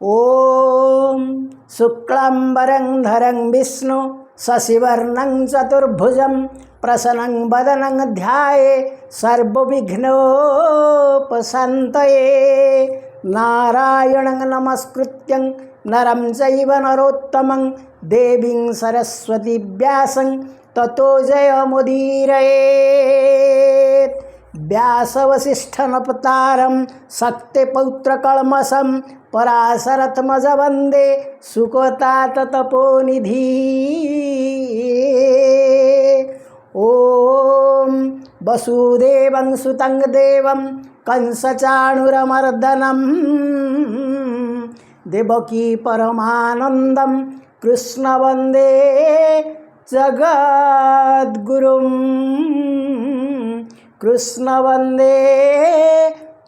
ओम शुक्लांबरं धरं विष्णु शशिवर्णं चतुर्भुजं प्रसन्नं वदनं ध्याये सर्वविघ्नोपशान्तये नारायणं नमस्कृत्यं नरं चैव नरोत्तमं देवीं सरस्वती व्यासं ततो जयमुदीरयेत्। व्यासवसिष्ठनपतारं शक्तिपौत्रकल्मषं पराशरथमज वन्दे सुकताततपोनिधि। ॐ वसुदेवं सुतं देवं कंसचाणूरमर्दनं देवकी परमानन्दं कृष्ण वन्दे जगद्गुरुं। कृष्ण वन्दे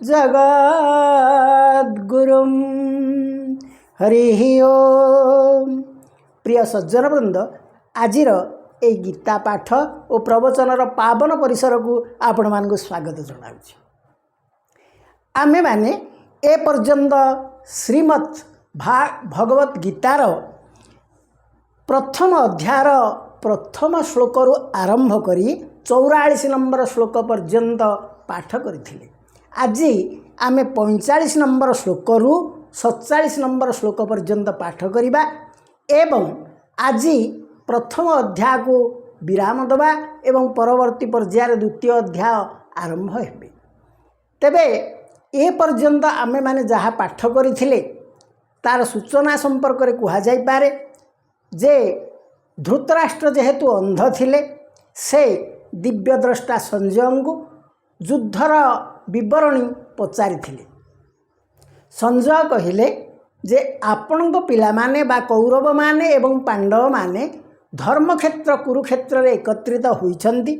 जगद्गुरुं। हरिः ओम। प्रिय सज्जन वृंद, आजिर ए गीता पाठ और प्रवचनर पावन परिसर को आपण मानक स्वागत जनाऊँ। आमे माने ए पर्यंत श्रीमद् भगवत गीतार प्रथम अध्यायर प्रथम श्लोक आरंभ करी 44 नंबर श्लोक पर्यंत पाठ करथिले। आज आम 45 नंबर श्लोक रु 47 नंबर श्लोक पर्यंत पाठ करिबा एवं आज प्रथम अध्याय को विराम दबा एवं परवर्ती पर्यायर द्वितीय अध्याय आरंभ हेबे। तेबे ए पर्यंत आमे माने जहाँ पाठ करथिले तार सूचना संपर्क रे कुहा जाई पारे जे धृतराष्ट्र जेहेतु अंध थिले से दिव्यद्रष्टा संजय को युद्धर विवरणी पचारि। संजय कहिले जे आपण पिला माने बा कौरव माने एवं पांडव माने धर्मक्षेत्र कुरुक्षेत्र रे एकत्रित होइछन्ति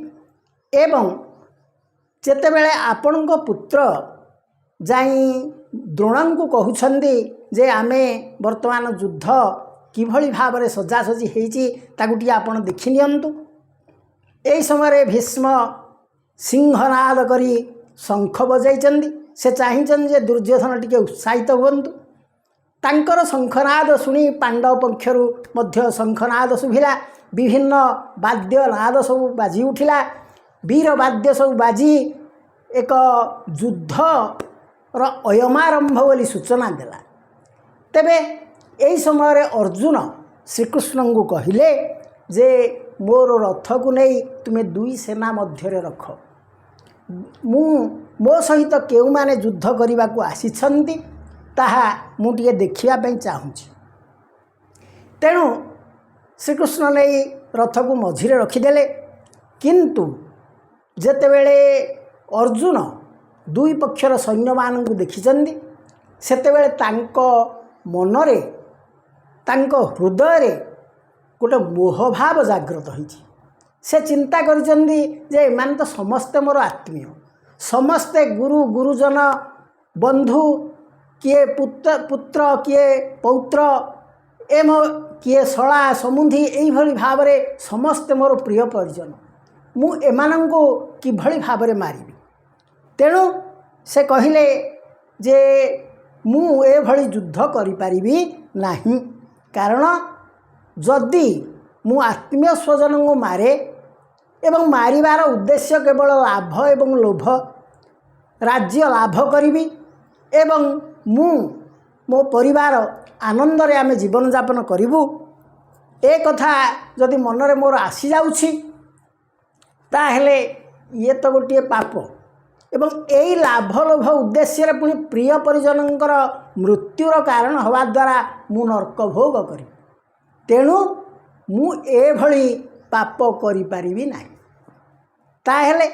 एवं जेतेबेले आपण पुत्र जाई द्रोण को कहउछन्ति जे आमे वर्तमान युद्ध किभଳି भाव सजासजी होती ताकूटी आपण देखि नियंतु। एही समय भीष्म सिंहनाद करी शंख बजाई से चाहिए जे दुर्योधन टिके उत्साहित हुंतु। तांकर शंखनाद शुणी पांडव पक्षर मध्य शंखनाद शुभिला, विभिन्न वाद्य नाद सब बाजी उठिला, वीर वाद्य सब बाजी एक युद्धर अयमारंभ बोली सूचना देला। तेबे एही समय अर्जुन श्रीकृष्ण को कहिले जे मोर रथ को नहीं तुम्हें दुई सेना मध्य रख, मो सहित केउ माने युद्ध करने को आसीछन्ति ताहा मुझे देखिया चाहूँगी। तेणु श्रीकृष्ण नहीं रथ को मझिरे रखिदेले, किंतु जेतेबेले अर्जुन दुई पक्षर सैन्य मान को देखिछन्ति सेतेबेले तांको मनरे तांको हृदय गोटे मोहभाव जागृत होइछि। से चिंता करिसेंती जे एमान तो समस्ते मोर आत्मीय, समस्ते गुरु गुरुजन बंधु, किए पुत्र किए पौत्र एम किए शला समुंधी यही भाव में समस्ते मोर प्रिय परिजन, मु एमानंको किभଳି भाव में मारिबी। तेणु से कहिले जे मु एभଳି युद्ध करि पारिबी नाही, कारण जदि मु आत्मीय स्वजन को मारे एवं मारिबार उद्देश्य केवल लाभ एवं लोभ राज्य लाभ करी एवं मु मो परिवार आनंद रे आमे जीवन यापन करूँ, ए कथा जदि मनरे मोर आसी जाउछि ताहेले ये तो गोटे पाप एवं यही लाभ लोभ उद्देश्य पुणी प्रिय परिजनकर मृत्युर कारण हवा द्वारा मु नरक भोग करी। तेणु मु एभଳି पाप करि पारिबी नाही। ताहेले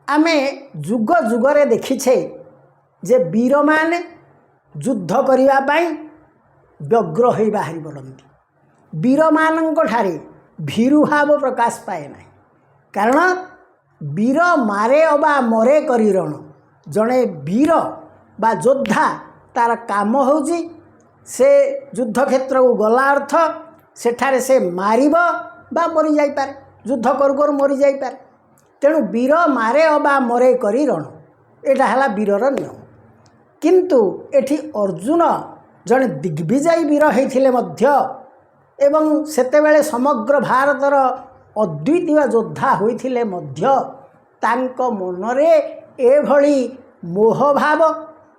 आमे जुग जुगरे देखिछे जे वीर माने युद्ध करिबा पई व्यग्र होई बाहरी पड़ती। वीर मानक ठारे भीरुभाव प्रकाश पाए नाही, कारण वीर मारे अबा मरे करी रण। जड़े वीर बा योद्धा तार काम होउची से युद्ध क्षेत्र को गला अर्थ सेठारे से मारिब बा मरी जाई पारे, युद्ध करू करू मरी जाई पारे। तेणु वीर मारे अबा मरे करी रण, एटा हला वीरर नियम। किंतु एठी अर्जुन जड़े दिग्विजयी वीर होते एवं सेतेबेले समग्र भारतर अद्वितीय योद्धा होते मनरे एभली मोहभाव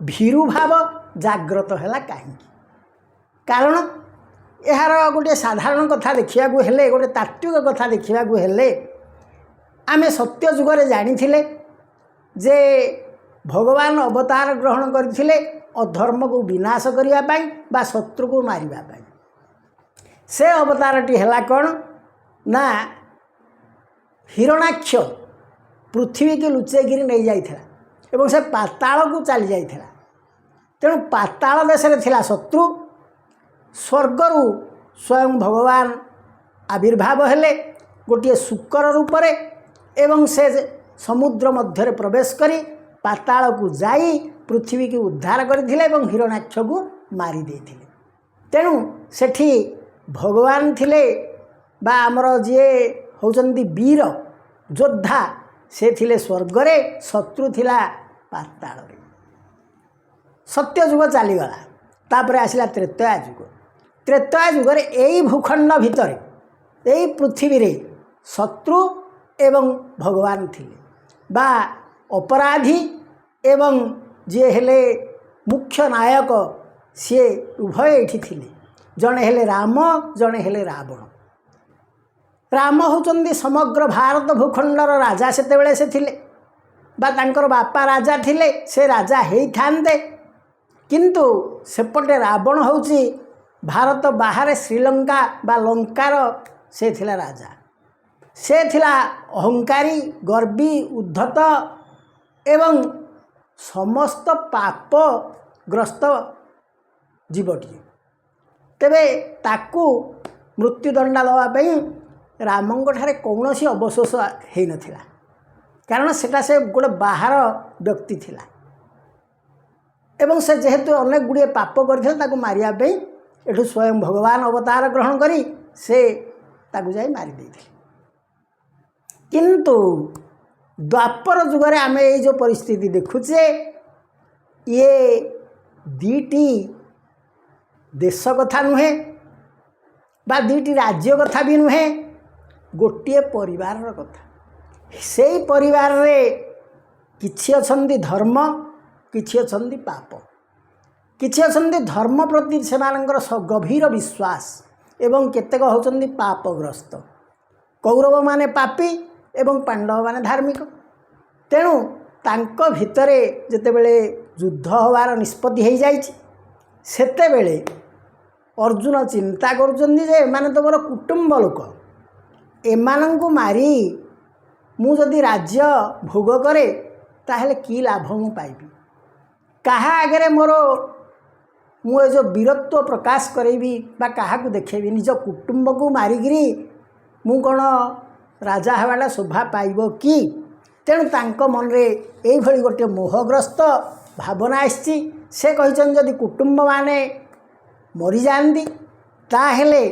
भीरुभाव जाग्रत है कहीं कारण यार गोटे साधारण कथा देखा गोटे तात्विक कथा देखा आमे सत्य जुगरे जानी जे भगवान अवतार ग्रहण करथिले अधर्म को विनाश करने बा शत्रु को मारिबा से अवतारटी है कौन ना हिरणाक्ष पृथ्वी की लुचेकिरी नहीं जाइथिला एवं से पाताल को चली जाइथिला तेणु पाताल देश में थिला शत्रु स्वर्गरु स्वयं भगवान आविर्भाव हेले गोटे शुकर रूपरे एवं से समुद्र मध्य प्रवेश करी पाताल को जाई पृथ्वी की उद्धार करथिले एवं हिरणाक्ष को मारी देथिले तेणु सेठी भगवान थिले बा आमर जे होचंदी वीर योद्धा से थिले स्वर्गरे शत्रु थिला पाताल रे सत्य जुग चलीगला तापर आसला त्रेतया जुगरे यही भूखंड भितर यही पृथ्वी रे शत्रु एवं भगवान थिले बा अपराधी एवं जे हेले मुख्य नायक सी उभय एठी थिले जड़े हेले राम जड़े हेले रावण राम होचंदी समग्र भारत भूखंडर राजा सेतेबेले से थिले बा तांकर बापा राजा थिले से राजा हेई थांते किंतु सेपटे रावण होची भारत बाहर श्रीलंका बा लंकार से थिला राजा से थिला अहंकारी गर्वी उद्धत एवं समस्त पापग्रस्त जीवटी तेबे ताकू मृत्युदंड देवाई रामंग ठारे कौन सी अवशोष हो नथिला कारण सेटा से गोटे बाहर व्यक्ति थिला एवं से जेहेतु अनेक गुड़िए पाप कर मारिया एठू स्वयं भगवान अवतार ग्रहण करी से ताकू जाई मारी देथिले किंतु द्वापर जुगरे आम ये जो परिस्थिति देखुचे ये दीटी देश कथा नुहे बा दीटी राज्य कथा भी नुहे गोटे परिवार कथा से परिवार रे किछि अछंती धर्म किछि अछंती पाप किछि अछंती धर्म प्रति सेमानंकर गभीर विश्वास एवं केतेक होचंती पापग्रस्त कौरव माने पापी एवं पांडव माने धार्मिक तेणु तांको भितरे जेतेबेले युद्ध होवार निष्पत्ति हो जाइछि सेतेबेले अर्जुन चिंता करुचंदी जे एमाने तो मोर कुटुंब लोक एमानंकु मारी मु जदि राज्य भोग करे ताहेले की लाभ मु पाइबी कहा आगे मोर मु जो वीरत्व प्रकाश करेबी बा कहा को देखेबी निज कुटुंब को मारिगिरी मु कौन राजा हवाटा शोभा पाइब कि तेणु तांको मन रे एई भली गोटे मोहग्रस्त भावना आसी से कहिछन जदि कुटुंब माने मरी जाती ताहेले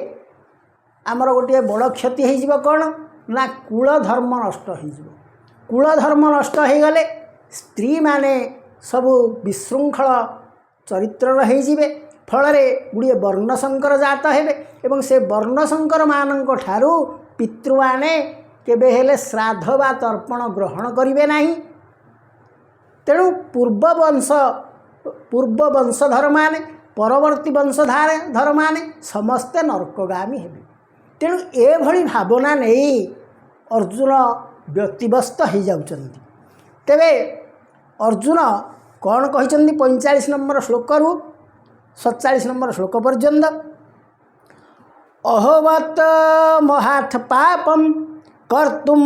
आमर गोटे बड़ क्षति हो जिवो कौन ना कुल धर्म नष्ट हो जिवो कुल धर्म नष्ट हो गले स्त्री माने सबु विशृंखल चरित्र हो जिवे फलरे गुड़िए वर्णशंकर जात हेबे एवं से वर्णशंकर मानक ठारू पितृमाने केबे हेले श्राद्ध बा तर्पण ग्रहण करिवे नाही तेणु पूर्व वंशधर माने परवर्ती वंशधर माने समस्ते नरकगामी हेबे तेणु एभली भावना नहीं अर्जुन व्यतिव्यस्त हो जाउचंती तेबे अर्जुन कौन कहिचंती 45 नंबर श्लोक रु 47 नंबर श्लोक पर्यंत अहोवत महाथ पापम कर्तुम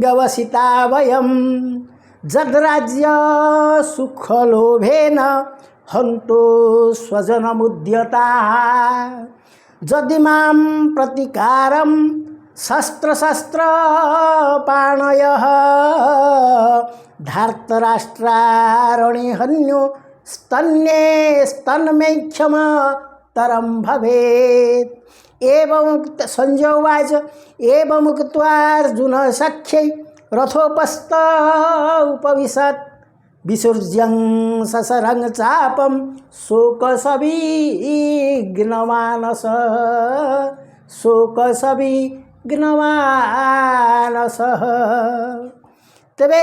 व्यवसिता वयम जद्राज्य सुखलोभेन हंतो स्वजन मुद्यता जदि मां प्रतिकारम शस्त्र शस्त्र पाणयः धार्तराष्ट्रारणे हन्यो स्तन्ये स्तन्मेक्षम तरम भवेत् एवं संजय उवाच एवं उक्त्वा अर्जुन सख्यै रथोपस्थ उपविशत् विसृज्यं ससरं चापं शोकसविघ्नमानस शोकसविघ्नमानसः। तेबे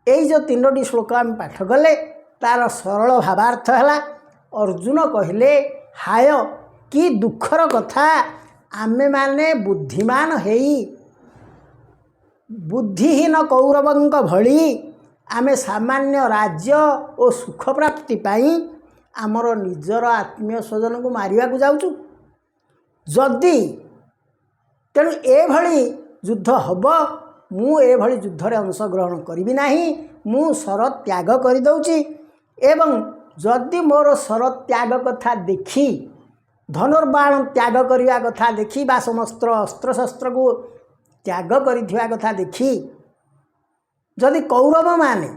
यही जो तीनोटी श्लोक आम पाठ कले तार सरल भावार्थ है अर्जुन कहले हाय कि दुखर कथा आमे माने बुद्धिमान हेई बुद्धिहीन कौरवंक भली आमे सामान्य राज्य और सुख प्राप्ति पाई आमर निजर आत्मीय स्वजन को मारिया को जाऊँ जदि तेणु एभली युद्ध हब मु एभली युद्धरे अंशग्रहण करी ना मु शर त्याग करदे एवं जदि मोर शर त्याग कथा देखी धनुर्बाण त्याग करने कथा देखी बा समस्त अस्त्रशस्त्र को त्याग करिथिबा कथा देखी जदि कौरव माने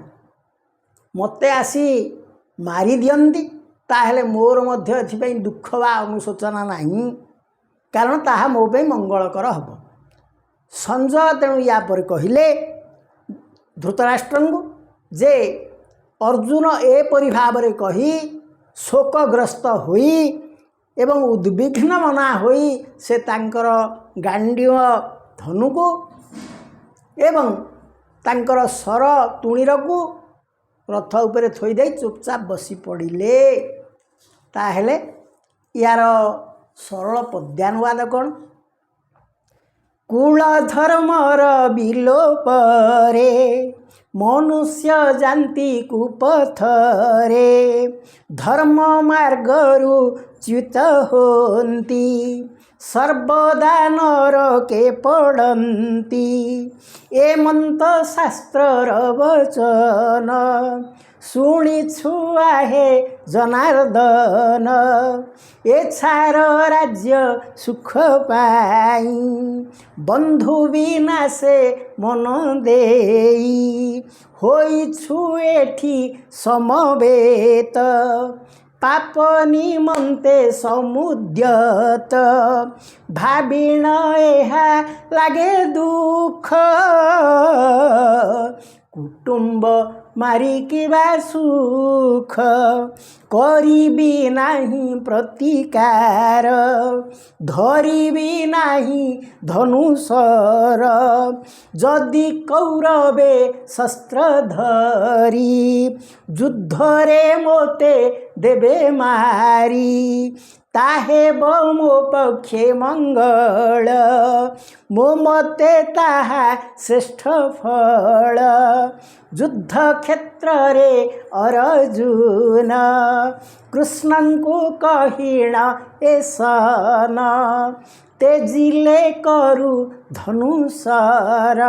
मते आसी मारी दियंती ताहेले मोर मध्य एथिपई दुख बा अनुशोचना नहीं कारण ताहा मो पे मंगलकर हब। संजय तेणु या पर कहिले धृतराष्ट्र को जे अर्जुन एपरि भाव रे कही शोकग्रस्त होई एवं उद्विग्न मना होई से तांकर गांडीव धनु को एवं तांकर सर तुणीर को रथ उपरे थोई दे चुपचाप बसी पड़िले ताहेले यार सरल पद्यानुवाद कौन कुल धर्मर विलोपरे मनुष्य जानती कुपथरे धर्म मार्गरु च्युत होती सर्वदा नरके पड़ती एमंत शास्त्रर वचन शुणी छुआ हे जनार्दन एछार राज्य सुख पाई बंधु बिना से मन देई होई छुएठी समवेत पाप निमंते समुद्यत भाविण एहा लागे दुख कुटुंब मारिकी बा सुख करिबी नाही प्रतिकार धरिबी नाही धनुषर जदि कौरवे शस्त्र धरी युद्धरे मोते देबे मारी ताहे मो पक्षे मंगल मो मते ताहा श्रेष्ठ फल युद्ध क्षेत्र रे अर्जुन कृष्ण को कहिण एसन तेजिले करु धनुषर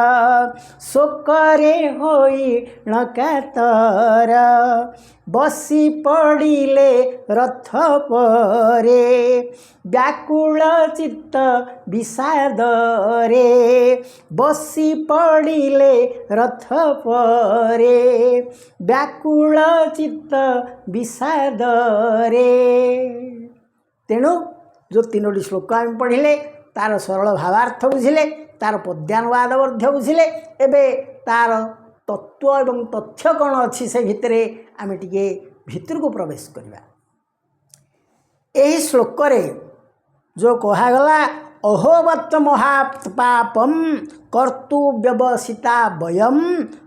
शोकरे होई नकातर बसी पड़िले रथ परे व्याकुल चित्त विषादरे बसी पड़िले रथ परे व्याकुल चित्त विषादरे। तेणु जो तीनोटी श्लोक आम पढ़िले तार सरल भावार्थ बुझिले तार पद्यानुवाद बुझिले एबे तार तत्व एवं तथ्य कौन अच्छी से भितरे आम टिके भितर को प्रवेश करवा। यही श्लोक रे जो कहगला अहोवत् महापापम कर्तु व्यवसिता वयम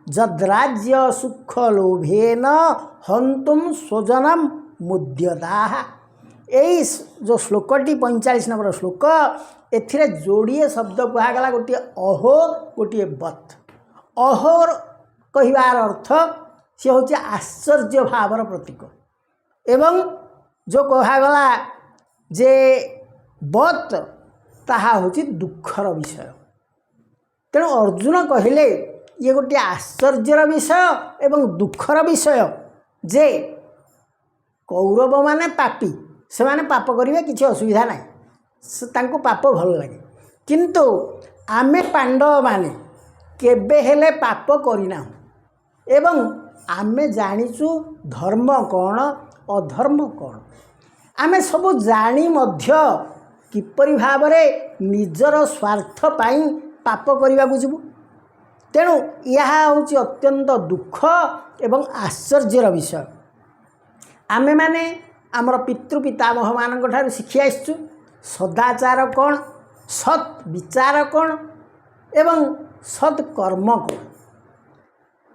जद्राज्य सुख लोभेन हंतुम स्वजनम मुद्यताः। यही जो श्लोकटी 45 नंबर श्लोक एथिरे जोड़िए शब्द कहगला गोटे अहो गोटे बत। अहोर कहिबार अर्थ सी हूँ आश्चर्य भावर प्रतीक एवं जो कहगला जे बत ताहा हूँ दुखर विषय। तेणु अर्जुन कहले ये गोटे आश्चर्यर विषय एवं दुखर विषय जे कौरव माने पापी से माने पाप करिवे किसी असुविधा ना तांको पाप भल लगे किंतु आमे पांडव माने केबे हेले पाप करिना एवं आमे जानिचु धर्म कौन अधर्म कौन आमे सब जानी मध्य किपरि भाव रे निजर स्वार्थ पाई पाप करने को जीवु तेणु यह हूँ अत्यंत दुख एवं आश्चर्यर विषय। आमे माने आमर पितृपितामह मान शिखी आसचु सदाचार कौन, सत् विचार कौन एवं सत्कर्म कौन।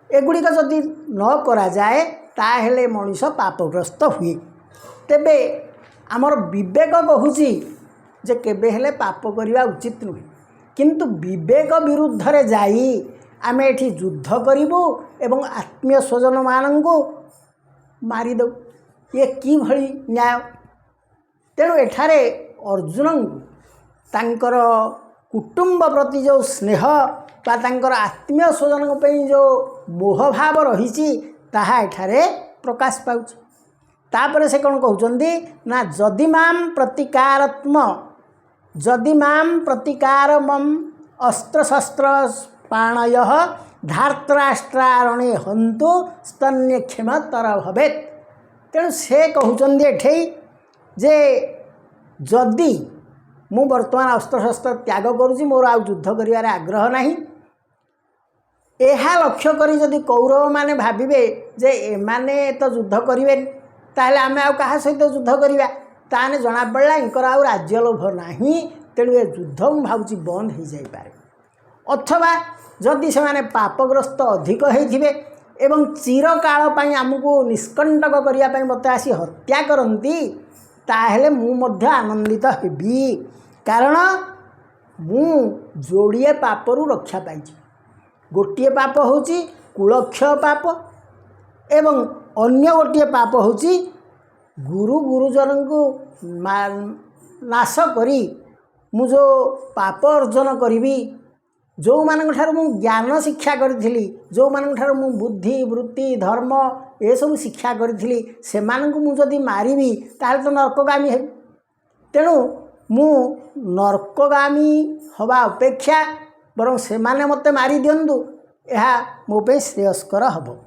एगुड़िक जदि न करा जाए ताहेले मनीष पापग्रस्त हुए। तेबे आमर विवेक कहूची जे केबे हेले पाप करवा उचित नुहे, किंतु विवेक विरुद्ध रे जाई आमे एठी युद्ध करिबु एवं आत्मीय स्वजन मानंगु मारिदौ, ये कि भली न्याय। तेणु एठारे अर्जुन तांकर कुटुंब प्रति जो स्नेह बा तांकर आत्मीय स्वजन पे जो मोह भाव रही ताहा एठारे प्रकाश पाउछ। तापरे से कौन कहउचंदी ना जदि माम प्रतिकारमम अस्त्रशस्त्र पाणय धार्तराष्ट्रारणे हंतु स्तन्यक्षेमतर भवेत्। तेणु से कहउचंदी एठे जे जदि मु वर्तमान अस्त्रशस्त्र त्याग करुँची, मोर आ युद्ध करिवार आग्रह नहीं, एहा लक्ष्य करी जदि कौरव माने भाबिबे जे एमाने तो युद्ध करिवे ताहले आमे आ कहा सहित युद्ध करिवा, ताने जना पड़ला इनकर आ राज्य लोभ नहीं। तेणु ए युद्ध मु भावुची बंद हो जाई पारे। अथवा जदि से माने पापग्रस्त अधिक होइथिबे एवं चिरकाल पई आमको निष्कंटक करिया पई मते आसी हत्या करंती ताहले मु मध्य आनंदित हेबी, कारण मु जोड़िए पापरू रक्षा पाइछि। गोटे पाप होची कुलक्षय पाप एवं अन्य गोटे पाप होची गुरुजन को नाश करी मु जो पाप अर्जन करी, जो मान मु ज्ञान शिक्षा करी, जो मान मु बुद्धि वृत्ति धर्म ये सब शिक्षा करी से मु जदि मारिबी ताहले तो नरकगामी हेबी। तेणु मु नरकगामी हवा अपेक्षा बरं से माने मते मारी दियंतु, यह मो पे श्रेयस्कर हब।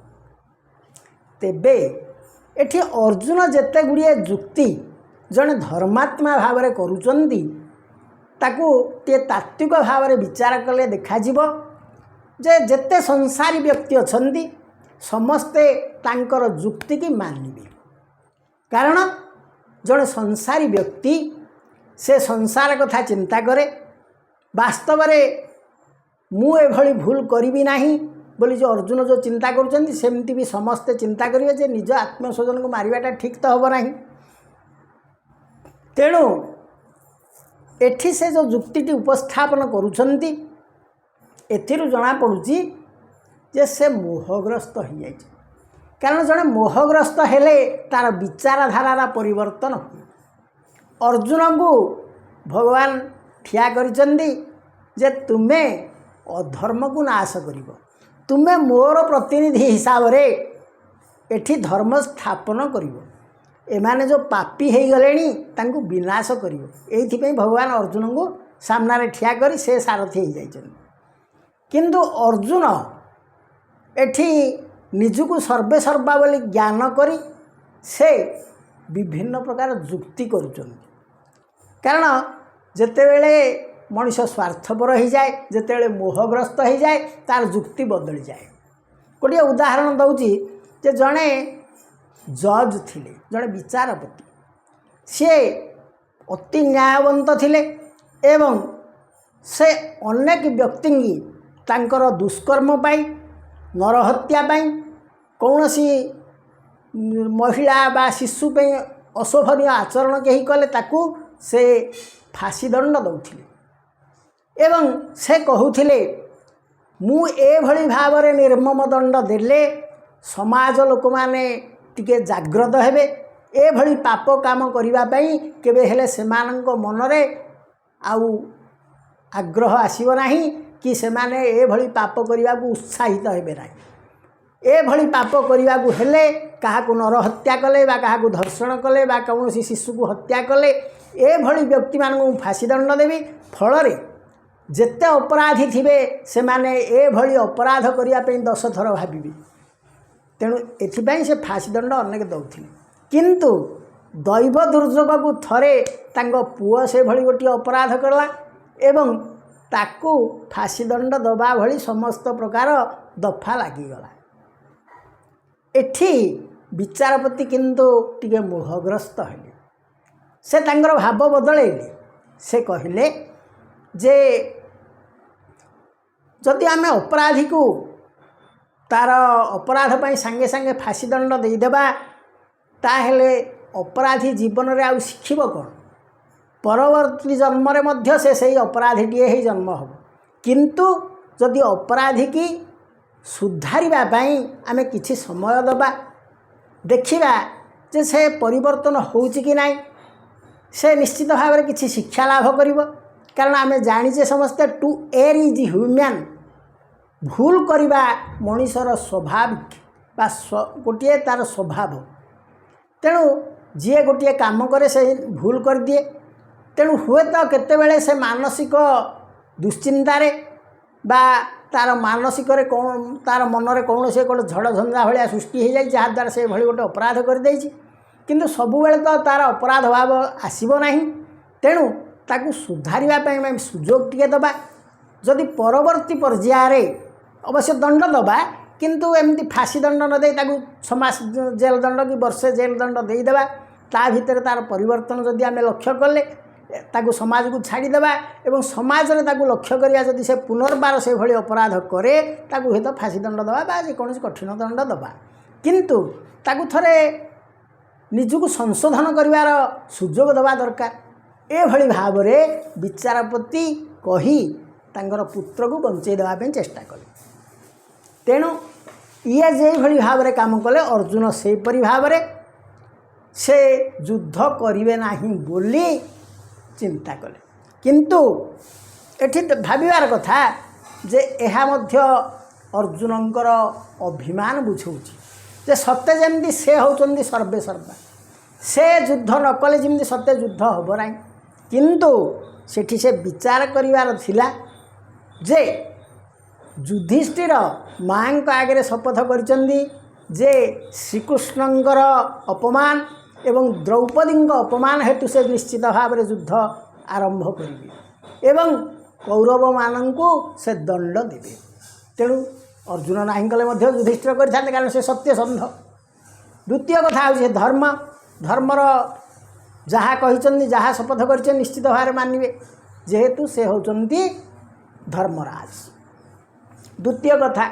तेबे एठी अर्जुन जेते गुड़िए युक्ति जड़े धर्मात्मा भाव में करुचंदी ताकू टे तात्विक भाव में विचार कले देखा जिवो जे जेते संसारी व्यक्ति अछंती समस्ते तांकर युक्ति की मानिबे। कारण जड़े संसारी व्यक्ति से संसार कथा चिंता करे, वास्तव में मु एभली भूल करी नहीं बोली जो अर्जुन जो चिंता करुँच सेमती भी समस्ते चिंता करेंगे जे निज आत्मस्वजन को मारिबाटा ठीक तो हम नहीं। तेणु एठी से जो युक्ति उपस्थापन करुँच एथिरु जना पड़ुची जे से मोहग्रस्त हो जाए। कारण जड़े मोहग्रस्त हेले तार विचारधारा परिवर्तन हुए। अर्जुन को भगवान ठिया करिचंदी जे तुमे अधर्म को नाश करिवो, तुमे मोर प्रतिनिधि हिसाब रे एठी धर्म स्थापन करिवो, एमाने जो पापी हो गलेनी तांको विनाश करिवो। एइथिपई भगवान अर्जुन को सामना रे ठिया करी से सारथी हो जाइछन। किंतु अर्जुन एठी निजको सर्वे सर्वा बोली ज्ञान करी से विभिन्न प्रकार युक्ति करुचन। कारण जेतेबेले मनुष्य स्वार्थपर हो जाए, जेतेबेले मोहग्रस्त हो जाए तार युक्ति बदली जाए। गोटे उदाहरण दउची जे जड़े जज थिले, जड़े विचारपति, सी अति न्यायवंत थिले एवं से अनेक व्यक्ति तांकर दुष्कर्म पाई नरहत्या पाई कौनसी महिला बा शिशु पे अशोभनीय आचरण कहीं कले ताकू से फांसी दंड दौथिले एवं से कहूथिले मु एभली भावरे निर्मम दंड देले समाज लोक माने टिके जाग्रत हेबे, एभली पाप काम करिबा पई केबे हेले सेमानंक मनरे आउ आग्रह आसीबो नाही कि सेमाने एभली पाप करिबा को उत्साहित हेबे नाही। एभली पाप करिबा को हेले काहाकू नरहत्या कले बा काहाकू धर्षण कले बा कौनसी शिशु को हत्या कले एभली व्यक्ति मानू फांसी दंड देवी। फल जेते अपराधी थिबे से माने एभली अपराध करिया पे 10 थर भाबिबे। तेणु एथिपाई से फांसी दंड अनेक दौथिले, किंतु दैव दुर्योग को थरे तांको पुओ से भली गोटे अपराध करला एवं ତାକୁ ଫାଶୀ ଦଣ୍ଡ ଦେବା ଭଳି ସମସ୍ତ ପ୍ରକାର ଦଫା ଲାଗିଗଲା। ଏଠି ବିଚାରପତି କିନ୍ତୁ ଟିକେ ମୋହଗ୍ରସ୍ତ ହେଲେ। ସେ ତାଙ୍କର ଭାବ ବଦଳେଇଲେ। ସେ କହିଲେ ଯେ ଯଦି ଆମେ ଅପରାଧୀକୁ ତାର ଅପରାଧ ପାଇଁ ସାଙ୍ଗେ ସାଙ୍ଗେ ଫାଶୀ ଦଣ୍ଡ ଦେଇଦେବା, ତାହେଲେ ଅପରାଧୀ ଜୀବନରେ ଆଉ ଶିଖିବ କ'ଣ? ପରବର୍ତ୍ତୀ ଜନ୍ମରେ ମଧ୍ୟ ସେ ସେଇ ଅପରାଧୀଟିଏ ହେଇ ଜନ୍ମ ହେବ। କିନ୍ତୁ ଯଦି ଅପରାଧୀକି ସୁଧାରିବା ପାଇଁ ଆମେ କିଛି ସମୟ ଦେବା, ଦେଖିବା ଯେ ସେ ପରିବର୍ତ୍ତନ ହେଉଛି କି ନାହିଁ, ସେ ନିଶ୍ଚିତ ଭାବରେ କିଛି ଶିକ୍ଷା ଲାଭ କରିବ। କାରଣ ଆମେ ଜାଣିଛେ ସମସ୍ତେ ଟୁ ଏର୍ ଇଜ୍ ହ୍ୟୁମ୍ୟାନ୍, ଭୁଲ କରିବା ମଣିଷର ସ୍ୱାଭାବିକ ବା ଗୋଟିଏ ତା'ର ସ୍ୱଭାବ। ତେଣୁ ଯିଏ ଗୋଟିଏ କାମ କରେ ସେ ଭୁଲ କରିଦିଏ। ତେଣୁ ହୁଏତ କେତେବେଳେ ସେ ମାନସିକ ଦୁଶ୍ଚିନ୍ତାରେ ବା ତା'ର ମାନସିକରେ ତା'ର ମନରେ କୌଣସି ଗୋଟେ ଝଡ଼ଝଞ୍ଜା ଭଳିଆ ସୃଷ୍ଟି ହୋଇଯାଇଛି, ଯାହାଦ୍ୱାରା ସେ ଭଳି ଗୋଟେ ଅପରାଧ କରିଦେଇଛି। କିନ୍ତୁ ସବୁବେଳେ ତ ତା'ର ଅପରାଧ ଭାବ ଆସିବ ନାହିଁ। ତେଣୁ ତାକୁ ସୁଧାରିବା ପାଇଁ ଆମେ ସୁଯୋଗ ଟିକେ ଦେବା। ଯଦି ପରବର୍ତ୍ତୀ ପର୍ଯ୍ୟାୟରେ ଅବଶ୍ୟ ଦଣ୍ଡ ଦେବା, କିନ୍ତୁ ଏମିତି ଫାଶୀ ଦଣ୍ଡ ନ ଦେଇ ତାକୁ ଛମାସ ଜେଲ୍ ଦଣ୍ଡ କି ବର୍ଷେ ଜେଲ୍ ଦଣ୍ଡ ଦେଇଦେବା। ତା ଭିତରେ ତା'ର ପରିବର୍ତ୍ତନ ଯଦି ଆମେ ଲକ୍ଷ୍ୟ କଲେ, ତାକୁ ସମାଜକୁ ଛାଡ଼ିଦେବା ଏବଂ ସମାଜରେ ତାକୁ ଲକ୍ଷ୍ୟ କରିବା ଯଦି ସେ ପୁନର୍ବାର ସେଭଳି ଅପରାଧ କରେ, ତାକୁ ହୁଏତ ଫାଶୀ ଦଣ୍ଡ ଦେବା ବା ଯେକୌଣସି କଠିନ ଦଣ୍ଡ ଦେବା। କିନ୍ତୁ ତାକୁ ଥରେ ନିଜକୁ ସଂଶୋଧନ କରିବାର ସୁଯୋଗ ଦେବା ଦରକାର। ଏଭଳି ଭାବରେ ବିଚାରପତି କହି ତାଙ୍କର ପୁତ୍ରକୁ ବଞ୍ଚେଇ ଦେବା ପାଇଁ ଚେଷ୍ଟା କଲେ। ତେଣୁ ଇଏ ଯେଭଳି ଭାବରେ କାମ କଲେ, ଅର୍ଜୁନ ସେହିପରି ଭାବରେ ସେ ଯୁଦ୍ଧ କରିବେ ନାହିଁ ବୋଲି ଚିନ୍ତା କଲେ। କିନ୍ତୁ ଏଠି ଭାବିବାର କଥା ଯେ ଏହା ମଧ୍ୟ ଅର୍ଜୁନଙ୍କର ଅଭିମାନ ବୁଝାଉଛି ଯେ ସତେ ଯେମିତି ସେ ହେଉଛନ୍ତି ସର୍ବେ ସର୍ବା, ସେ ଯୁଦ୍ଧ ନ କଲେ ଯେମିତି ସତେ ଯୁଦ୍ଧ ହେବ ନାହିଁ। କିନ୍ତୁ ସେଠି ସେ ବିଚାର କରିବାର ଥିଲା ଯେ ଯୁଧିଷ୍ଠିର ମାଙ୍କ ଆଗରେ ଶପଥ କରିଛନ୍ତି ଯେ ଶ୍ରୀକୃଷ୍ଣଙ୍କର ଅପମାନ ଏବଂ ଦ୍ରୌପଦୀଙ୍କ ଅପମାନ ହେତୁ ସେ ନିଶ୍ଚିତ ଭାବରେ ଯୁଦ୍ଧ ଆରମ୍ଭ କରିବେ ଏବଂ କୌରବମାନଙ୍କୁ ସେ ଦଣ୍ଡ ଦେବେ। ତେଣୁ ଅର୍ଜୁନ ନାହିଁ କଲେ ମଧ୍ୟ ଯୁଧିଷ୍ଠିର କରିଥାନ୍ତେ, କାରଣ ସେ ସତ୍ୟସନ୍ଧ। ଦ୍ୱିତୀୟ କଥା ହେଉଛି ଧର୍ମର ଯାହା କହିଛନ୍ତି, ଯାହା ଶପଥ କରିଛନ୍ତି ନିଶ୍ଚିତ ଭାବରେ ମାନିବେ, ଯେହେତୁ ସେ ହେଉଛନ୍ତି ଧର୍ମରାଜ। ଦ୍ୱିତୀୟ କଥା,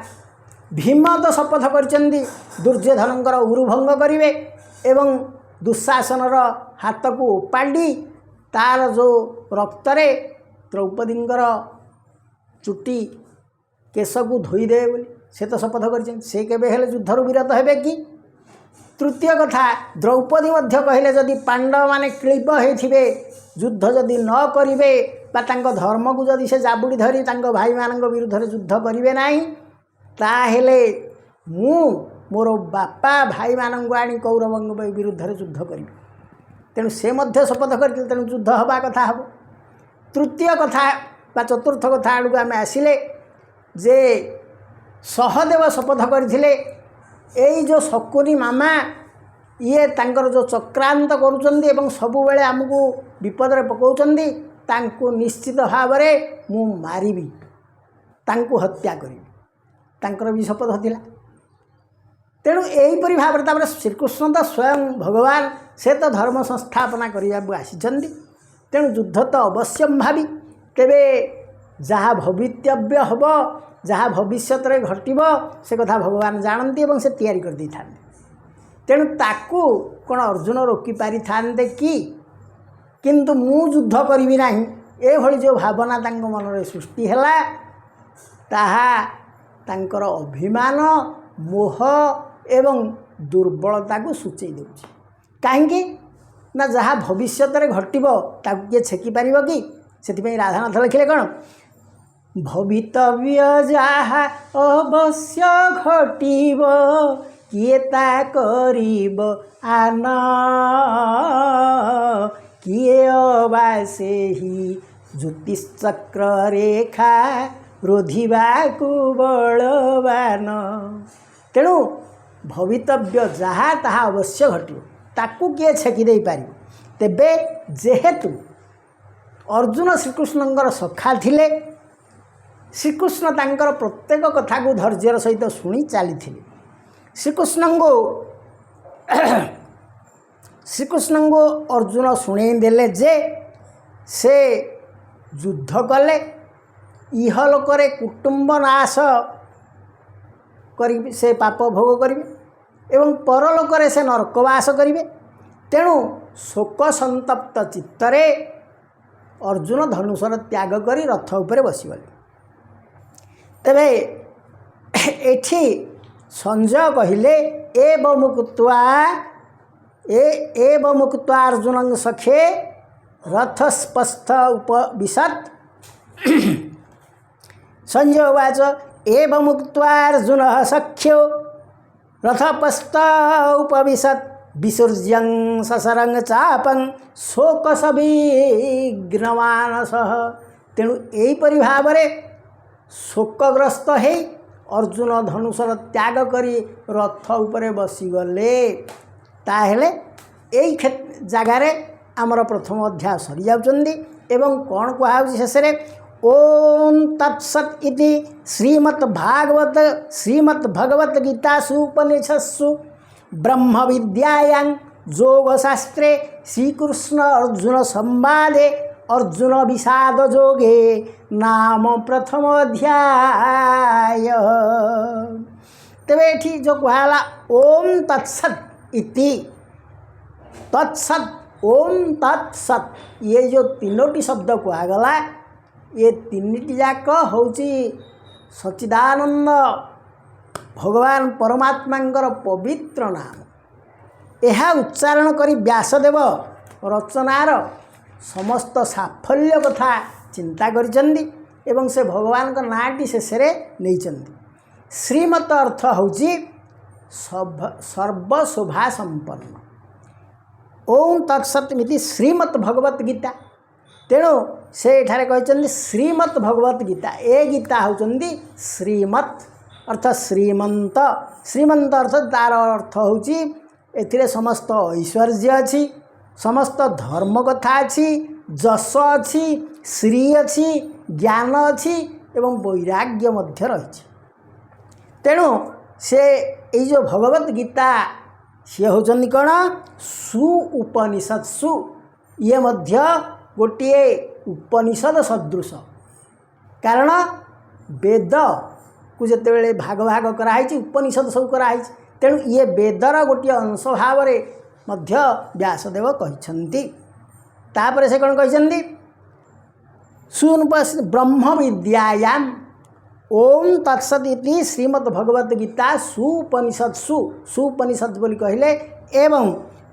ଭୀମ ତ ଶପଥ କରିଛନ୍ତି ଦୁର୍ଯ୍ୟୋଧନଙ୍କର ଉରୁଭଙ୍ଗ କରିବେ ଏବଂ ଦୁଃଶାସନର ହାତକୁ ଉପାଡ଼ି ତା'ର ଯେଉଁ ରକ୍ତରେ ଦ୍ରୌପଦୀଙ୍କର ଚୁଟି କେଶକୁ ଧୋଇଦେବେ ବୋଲି ସେ ତ ଶପଥ କରିଛନ୍ତି। ସେ କେବେ ହେଲେ ଯୁଦ୍ଧରୁ ବିରତ ହେବେ କି? ତୃତୀୟ କଥା, ଦ୍ରୌପଦୀ ମଧ୍ୟ କହିଲେ ଯଦି ପାଣ୍ଡବମାନେ କ୍ଳୀବ ହୋଇଥିବେ, ଯୁଦ୍ଧ ଯଦି ନ କରିବେ ବା ତାଙ୍କ ଧର୍ମକୁ ଯଦି ସେ ଜାବୁଡ଼ି ଧରି ତାଙ୍କ ଭାଇମାନଙ୍କ ବିରୁଦ୍ଧରେ ଯୁଦ୍ଧ କରିବେ ନାହିଁ, ତାହେଲେ ମୁଁ ମୋର ବାପା ଭାଇମାନଙ୍କୁ ଆଣି କୌରବଙ୍କ ବିରୁଦ୍ଧରେ ଯୁଦ୍ଧ କରିବି। ତେଣୁ ସେ ମଧ୍ୟ ଶପଥ କରିଥିଲେ। ତେଣୁ ଯୁଦ୍ଧ ହେବା କଥା ହେବ। ତୃତୀୟ କଥା ବା ଚତୁର୍ଥ କଥା ଆଡ଼କୁ ଆମେ ଆସିଲେ ଯେ ସହଦେବ ଶପଥ କରିଥିଲେ ଏଇ ଯେଉଁ ଶକୁନି ମାମା ଇଏ ତାଙ୍କର ଯେଉଁ ଚକ୍ରାନ୍ତ କରୁଛନ୍ତି ଏବଂ ସବୁବେଳେ ଆମକୁ ବିପଦରେ ପକାଉଛନ୍ତି, ତାଙ୍କୁ ନିଶ୍ଚିତ ଭାବରେ ମୁଁ ମାରିବି, ତାଙ୍କୁ ହତ୍ୟା କରିବି। ତାଙ୍କର ବି ଶପଥ ଥିଲା। ତେଣୁ ଏହିପରି ଭାବରେ ତାପରେ ଶ୍ରୀକୃଷ୍ଣ ତ ସ୍ୱୟଂ ଭଗବାନ, ସେ ତ ଧର୍ମ ସଂସ୍ଥାପନା କରିବାକୁ ଆସିଛନ୍ତି। ତେଣୁ ଯୁଦ୍ଧ ତ ଅବଶ୍ୟମ୍ଭାବୀ। ତେବେ ଯାହା ଭବିତବ୍ୟ ହେବ, ଯାହା ଭବିଷ୍ୟତରେ ଘଟିବ, ସେ କଥା ଭଗବାନ ଜାଣନ୍ତି ଏବଂ ସେ ତିଆରି କରିଦେଇଥାନ୍ତି। ତେଣୁ ତାକୁ କ'ଣ ଅର୍ଜୁନ ରୋକିପାରିଥାନ୍ତେ କି? କିନ୍ତୁ ମୁଁ ଯୁଦ୍ଧ କରିବି ନାହିଁ, ଏଭଳି ଯେଉଁ ଭାବନା ତାଙ୍କ ମନରେ ସୃଷ୍ଟି ହେଲା, ତାହା ତାଙ୍କର ଅଭିମାନ, ମୋହ ଏବଂ ଦୁର୍ବଳତାକୁ ସୂଚେଇ ଦେଉଛି। କାହିଁକି ନା ଯାହା ଭବିଷ୍ୟତରେ ଘଟିବ ତାକୁ କିଏ ଛେକି ପାରିବ କି? ସେଥିପାଇଁ ରାଧାନାଥ ଲେଖିଲେ କ'ଣ, ଭବିତବ୍ୟ ଯାହା ଅବଶ୍ୟ ଘଟିବ, କିଏ ତା କରିବ ଆନ, କିଏ ଅବା ସେହି ଜ୍ୟୋତିଶ୍ଚକ୍ର ରେଖା ରୋଧିବାକୁ ବଳବାନ। ତେଣୁ ଭବିତବ୍ୟ ଯାହା ତାହା ଅବଶ୍ୟ ଘଟିବ, ତାକୁ କିଏ ଛେକି ଦେଇପାରିବ? ତେବେ ଯେହେତୁ ଅର୍ଜୁନ ଶ୍ରୀକୃଷ୍ଣଙ୍କର ସଖା ଥିଲେ ଶ୍ରୀକୃଷ୍ଣ ତାଙ୍କର ପ୍ରତ୍ୟେକ କଥାକୁ ଧୈର୍ଯ୍ୟର ସହିତ ଶୁଣି ଚାଲିଥିଲେ। ଶ୍ରୀକୃଷ୍ଣଙ୍କୁ ଅର୍ଜୁନ ଶୁଣେଇ ଦେଲେ ଯେ ସେ ଯୁଦ୍ଧ କଲେ ଇହଲୋକରେ କୁଟୁମ୍ବ ନାଶ କରିବେ, ସେ ପାପ ଭୋଗ କରିବେ ଏବଂ ପରଲୋକରେ ସେ ନରକବାସ କରିବେ। ତେଣୁ ଶୋକ ସନ୍ତପ୍ତ ଚିତ୍ତରେ ଅର୍ଜୁନ ଧନୁଷର ତ୍ୟାଗ କରି ରଥ ଉପରେ ବସିଗଲେ। ତେବେ ଏଠି ସଞ୍ଜୟ କହିଲେ ଏବମୁକ୍ତ୍ୱା ଅର୍ଜୁନ ସଖେ ରଥସ୍ପସ୍ଥ ଉପବିଶତ୍। ସଞ୍ଜୟ ଉବାଚ ଏବମୁକ୍ତ୍ୱା ଅର୍ଜୁନ ସଖ୍ୟೋ ରଥପସ୍ଥ ଉପବିଶତ୍ ବିସୃଜ୍ୟଂ ସଶରଂ ଚାପଂ ଶୋକସବିଘ୍ନମାନସଃ। ତେଣୁ ଏହିପରି ଭାବରେ ଶୋକଗ୍ରସ୍ତ ହେଇ ଅର୍ଜୁନ ଧନୁଷର ତ୍ୟାଗ କରି ରଥ ଉପରେ ବସିଗଲେ। ତାହେଲେ ଏଇ ଜାଗାରେ ଆମର ପ୍ରଥମ ଅଧ୍ୟାୟ ସରିଯାଉଛନ୍ତି ଏବଂ କ'ଣ କୁହାହେଉଛି ଶେଷରେ ଓମ୍ ତତ୍ସତ୍ ଇତି ଶ୍ରୀମଦ୍ଭଗବତ ଗୀତାସୁ ଉପନିଷତ୍ସୁ ବ୍ରହ୍ମ ବିଦ୍ୟାୟାଂ ଯୋଗଶାସ୍ତ୍ରେ ଶ୍ରୀକୃଷ୍ଣ ଅର୍ଜୁନ ସମ୍ବାଦେ ଅର୍ଜୁନ ବିଷାଦ ଯୋଗେ ନାମ ପ୍ରଥମ ଅଧ୍ୟାୟ। ତେବେ ଏଠି ଯେଉଁ କୁହାଗଲା ଓମ୍ ତତ୍ସତ୍ ଇତି, ତତ୍ସତ୍ ଓମ୍ ତତ୍ସତ୍, ଇଏ ଯେଉଁ ତିନୋଟି ଶବ୍ଦ କୁହାଗଲା, ये तीनिटी जाक होची सच्चिदानंद भगवान परमात्मांकर पवित्र नाम। यह उच्चारण करी व्यासदेव रचनार समस्त साफल्य कथा चिंता करिचंदी एवं से भगवान का नाटी शेषे नहीं। श्रीमत अर्थ होची सर्वशोभा संपन्न। ओम तत्सत मिति श्रीमद भगवत गीता। तेणु से एठारे कहते श्रीमद भगवत गीता। ए गीता होचंदी श्रीमत अर्थात श्रीमंत। श्रीमंत अर्थ तार अर्थ होची एथिरे समस्त ऐश्वर्य अच्छी, समस्त धर्म कथा अच्छी, जस अच्छी, श्री अच्छी, ज्ञान अच्छी एवं वैराग्य मध्य रही। तेणु से ये जो भगवत गीता सी होचंदी कौन सु उपनिषत्सु, ये मध्य गोटे उपनिषद सदृश। कारण वेद को जिते भाग भाग कराई उपनिषद सब कराई। तेणु ये वेदर गोटे अंश भाव मध्य व्यासदेव कहते। तापर से कौन कहते ब्रह्म विद्यायाम ओम तत्सदिति श्रीमद्भगवत गीता सुपनिषत्सु, सुपनिषद बोली कहले एवं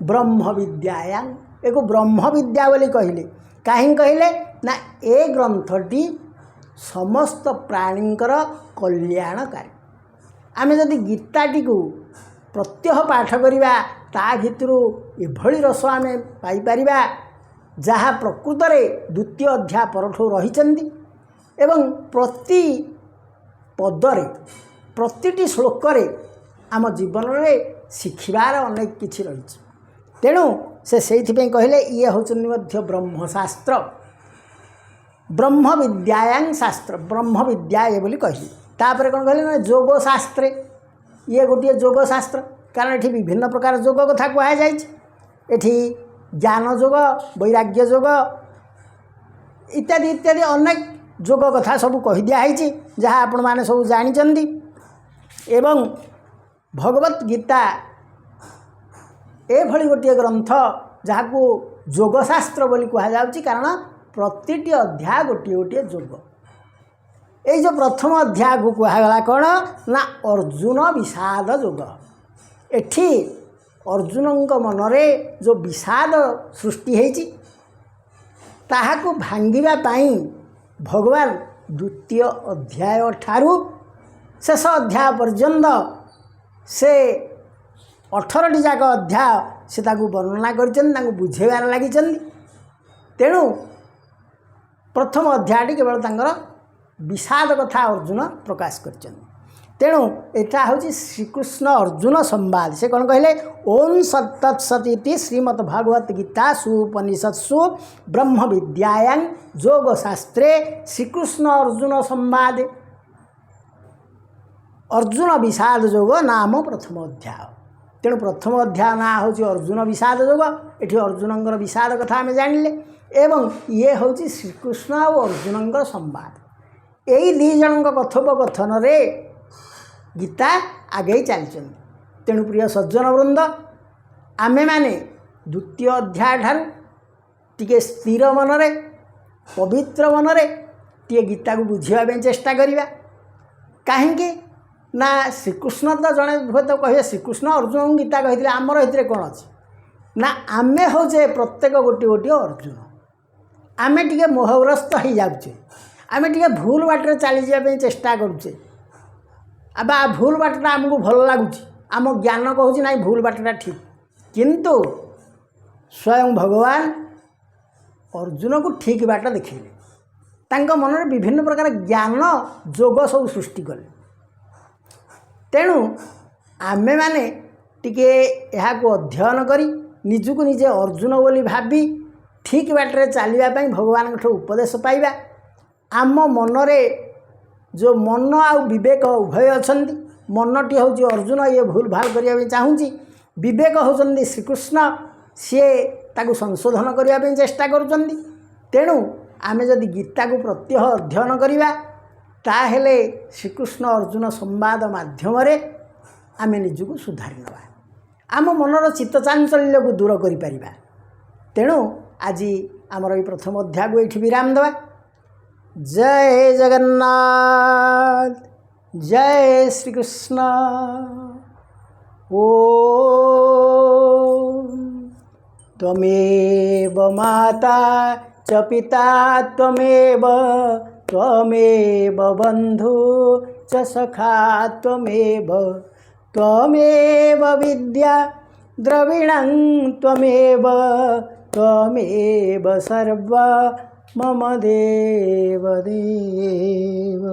ब्रह्म विद्यायाम, एक ब्रह्म विद्या बोली कहले। कहीं कहले ना ए ग्रंथटी समस्त प्राणींकर कल्याणकारी। आमे जदि गीताटी को प्रत्यह पाठ करिबा ता भितरु एभली रस आमे पाई परिबा जहाँ प्रकृत रे द्वितीय अध्याय परठू रहिचंदी एवं प्रति पदरे प्रतिटी श्लोक रे आम जीवन रे शिखिबार अनेक किछि रहिछि। तेणु से कहले ये होचंदी मध्य ब्रह्मशास्त्र, ब्रह्म विद्यायां शास्त्र, ब्रह्म विद्या ये बोली कहली। तापर कौन कहले ना जोग शास्त्र, ये गोटे जोग शास्त्र। कारण ये विभिन्न प्रकार जोग कथा कह जाए। ज्ञान जोग, वैराग्य जोग इत्यादि इत्यादि अनेक जोग कथा सब कह दिखाई जहाँ आपण मैंने सब जानी। एवं भगवत गीता एभली गोटे ग्रंथ जहाँ को जोगशास्त्र बोली कहुच्छी। कारण प्रतिटी अध्याय गोटे गोटे जोग। ये जो प्रथम अध्याय को कहगला कौन ना अर्जुन विषाद जोग। एठी अर्जुन मनरे जो विषाद सृष्टि होती ताहाकु भांगिबा पाई भगवान द्वितीय अध्याय ठारू शेष अध्याय पर्यंत से 18टी जाक अध्याय से वर्णना कर बुझेबार लगी। तेणु प्रथम अध्यायटी केवल विषाद कथा अर्जुन प्रकाश कर। तेणु यहाँ हूँ श्रीकृष्ण अर्जुन संवाद से कौन कहले ओम सत्तत्सती श्रीमद्भागवत गीता सुपनिषत्सु ब्रह्म विद्यायां योग शास्त्रे श्रीकृष्ण अर्जुन संवाद अर्जुन विषाद योग नाम प्रथम अध्याय। तेणु प्रथम अध्याय ना हूँ अर्जुन विषाद योग। ये अर्जुनंर विषाद कथा आम जानिले एवं ये हूँ श्रीकृष्ण और अर्जुनंर संवाद। यही दुई जन कथोपकथन रे गीता आगे चलती। तेणु प्रिय सज्जन वृंद आमे माने द्वितीय अध्याय ठार टिके स्थिर मनरे पवित्र मनरे टे गीता को बुझावा चेष्टा करिबा। कहीं ना श्रीकृष्ण तो जड़े हुए तो कहे श्रीकृष्ण अर्जुन गीता कही आमर ए कौन अच्छे ना आमे होचे प्रत्येक गोटे गोटे अर्जुन। आमे टिके मोहग्रस्त हो जाऊे आमे टिके भूल बाटर चली जाए चेष्टा करुचे आबा भूल बाटटा आमको भल लगुच आम ज्ञान कहूँ ना भूल बाटटा ठीक किंतु स्वयं भगवान अर्जुन को ठीक बाट देखिले तांको मन में विभिन्न प्रकार ज्ञान जोग सब सृष्टि कले। तेणु आमे माने टिके यहाँ को अध्ययन करी निजको निजे अर्जुन बोली भावी ठीक बाटर चलने भगवान उपदेश पाइबा। आम मनरे जो मन आ विवेक उभय अछंती मनटी हूँ अर्जुन ये भूल भाल करने चाहूँगी विवेक होती श्रीकृष्ण सी ताकू संशोधन करने चेष्टा करुँच। तेणु आमे जदि गीता को प्रत्यह अध्ययन करवा ताहेले श्रीकृष्ण अर्जुन संवाद माध्यम आमे निजको सुधारी नवा आम मनर चित्तचांचल्य को दूर कर। तेणु आज आमर ये प्रथम अध्याय को ये विराम देवा। जय जगन्नाथ जय श्री कृष्ण। ओम त्वमेव माता च पिता त्वमेव त्वमेव बंधु च सखा त्वमेव त्वमेव विद्या द्रविणं त्वमेव त्वमेव सर्व मम देव देव।